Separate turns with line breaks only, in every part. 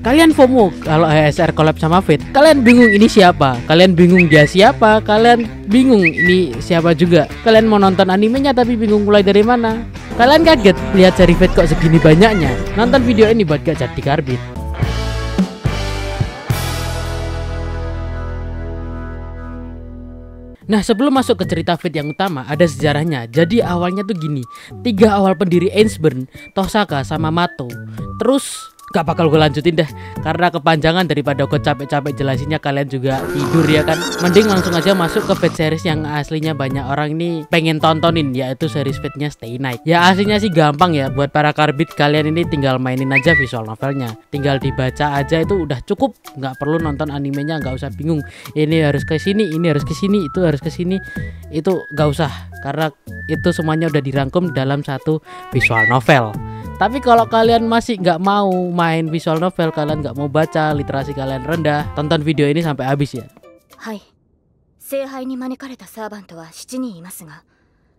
Kalian FOMO kalau ASR collab sama Fate. Kalian bingung ini siapa? Kalian bingung dia siapa? Kalian bingung ini siapa juga? Kalian mau nonton animenya tapi bingung mulai dari mana? Kalian kaget lihat seri Fate kok segini banyaknya? Nonton video ini buat gak jadi karbit. Nah, sebelum masuk ke cerita Fate yang utama, ada sejarahnya. Jadi awalnya tuh gini, 3 awal pendiri Ainsburn, Tosaka sama Mato. Terus gak bakal gue lanjutin deh, karena kepanjangan daripada gue capek-capek jelasinnya kalian juga tidur ya kan. Mending langsung aja masuk ke Fate series yang aslinya banyak orang ini pengen tontonin, yaitu series Fate-nya Stay Night. Ya aslinya sih gampang ya, buat para karbit kalian ini tinggal mainin aja visual novelnya, tinggal dibaca aja itu udah cukup, nggak perlu nonton animenya, nggak usah bingung ini harus ke sini, ini harus ke sini, itu harus ke sini, itu nggak usah, karena itu semuanya udah dirangkum dalam satu visual novel. Tapi kalau kalian masih nggak mau main visual novel, kalian nggak mau baca, literasi kalian rendah, tonton video ini sampai habis ya.
Hai. 聖杯に招かれたサーバントは7人いますが、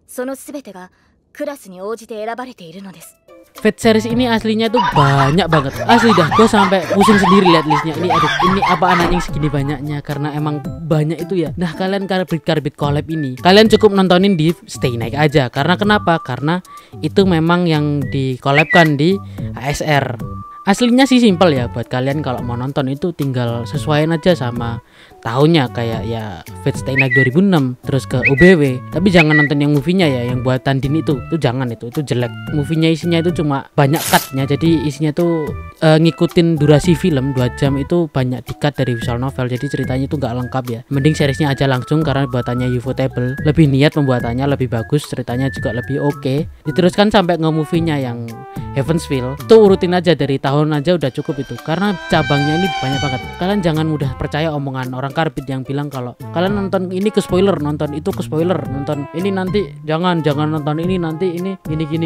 そのすべてがクラスに応じて選ばれているのです。
Fate series ini aslinya tuh banyak banget. Asli dah, gue sampai pusing sendiri lihat listnya. Ini aduh, ini apaan anjing segini banyaknya, karena emang banyak itu ya. Nah, kalian karbit collab ini, kalian cukup nontonin di Stay Night aja. Karena kenapa? Karena itu memang yang di-collabkan di ASR. Aslinya sih simpel ya, buat kalian kalau mau nonton itu tinggal sesuaiin aja sama tahunnya, kayak ya Fate Stay Night 2006 terus ke UBW. Tapi jangan nonton yang movie-nya ya, yang buatan Din itu jangan, itu jelek. Movie-nya isinya itu cuma banyak cut-nya, jadi isinya tuh ngikutin durasi film 2 jam, itu banyak di-cut dari visual novel, jadi ceritanya itu nggak lengkap ya. Mending seriesnya aja langsung, karena buatannya Ufotable, lebih niat pembuatannya, lebih bagus, ceritanya juga lebih oke. Diteruskan sampai nge-movie-nya yang Heavensville, tuh urutin aja dari tahun aja udah cukup itu, karena cabangnya ini banyak banget. Kalian jangan mudah percaya omongan orang karbit yang bilang kalau kalian nonton ini ke spoiler, nonton itu ke spoiler, nonton ini nanti jangan nonton ini nanti ini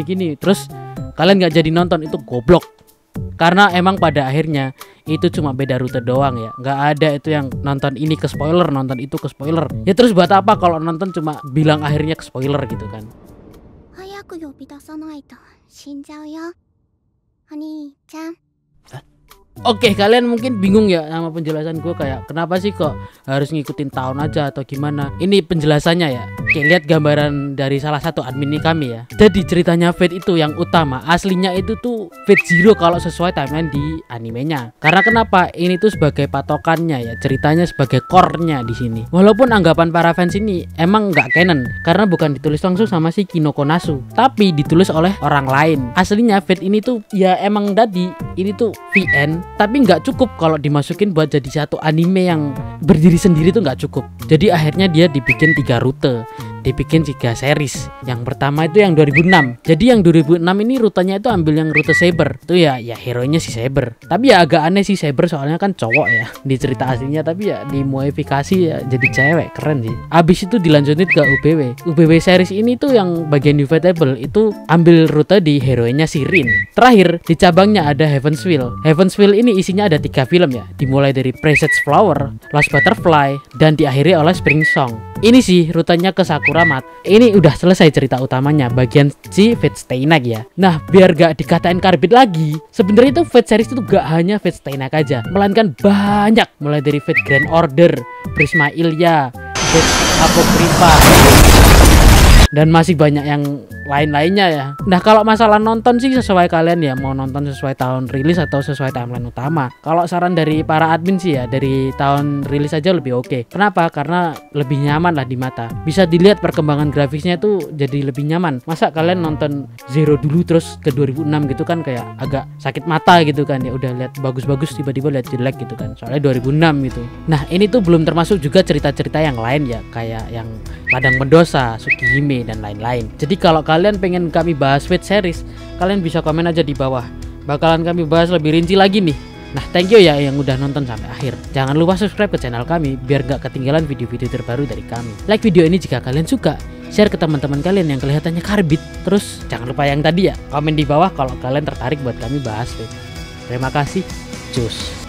gini. Terus kalian nggak jadi nonton, itu goblok. Karena emang pada akhirnya itu cuma beda rute doang ya, nggak ada itu yang nonton ini ke spoiler, nonton itu ke spoiler. Ya terus buat apa kalau nonton cuma bilang akhirnya ke spoiler gitu kan? Oke, kalian mungkin bingung ya sama penjelasan gue, kayak kenapa sih kok harus ngikutin tahun aja atau gimana? Ini penjelasannya ya. Oke, lihat gambaran dari salah satu admin kami ya. Jadi ceritanya Fate itu yang utama, aslinya itu tuh Fate Zero kalau sesuai timeline di animenya. Karena kenapa? Ini tuh sebagai patokannya ya, ceritanya sebagai core-nya di sini. Walaupun anggapan para fans ini emang nggak canon, karena bukan ditulis langsung sama si Kinoko Nasu, tapi ditulis oleh orang lain. Aslinya Fate ini tuh ya emang tadi ini tuh VN, tapi nggak cukup kalau dimasukin buat jadi satu anime yang berdiri sendiri tuh nggak cukup. Jadi akhirnya dia dibikin 3 rute, dibikin 3 series. Yang pertama itu yang 2006. Jadi yang 2006 ini rutenya itu ambil yang rute Saber. Itu ya hero-nya si Saber. Tapi ya agak aneh si Saber, soalnya kan cowok ya di cerita aslinya, tapi ya dimodifikasi ya jadi cewek, keren sih. Abis itu dilanjutin ke UBW. UBW series ini tuh yang bagian Ufotable itu ambil rute di hero-nya si Rin. Terakhir di cabangnya ada Heavensville. Heavensville ini isinya ada 3 film ya, dimulai dari Presage Flower, Last Butterfly, dan diakhiri oleh Spring Song. Ini sih rutenya ke Sakura Mat. Ini udah selesai cerita utamanya, bagian si Fate Stay Night ya. Nah, biar gak dikatain karbit lagi, sebenarnya itu Fate series itu gak hanya Fate Stay Night aja, melainkan banyak, mulai dari Fate Grand Order, Prisma Ilya, Fate Apocrypha, dan masih banyak yang lain-lainnya ya. Nah, kalau masalah nonton sih sesuai kalian ya, mau nonton sesuai tahun rilis atau sesuai timeline utama. Kalau saran dari para admin sih ya, dari tahun rilis aja lebih oke. Kenapa? Karena lebih nyaman lah di mata. Bisa dilihat perkembangan grafisnya tuh jadi lebih nyaman. Masa kalian nonton Zero dulu terus ke 2006 gitu kan kayak agak sakit mata gitu kan ya. Udah lihat bagus-bagus tiba-tiba lihat jelek gitu kan. Soalnya 2006 gitu. Nah, ini tuh belum termasuk juga cerita-cerita yang lain ya, kayak yang Ladang Mendoza, Tsukihime, dan lain-lain. Jadi kalau kalian pengen kami bahas Fate series, kalian bisa komen aja di bawah. Bakalan kami bahas lebih rinci lagi nih. Nah, thank you ya yang udah nonton sampai akhir. Jangan lupa subscribe ke channel kami biar gak ketinggalan video-video terbaru dari kami. Like video ini jika kalian suka, share ke teman-teman kalian yang kelihatannya karbit. Terus jangan lupa yang tadi ya, komen di bawah kalau kalian tertarik buat kami bahas Fate. Terima kasih. Cus.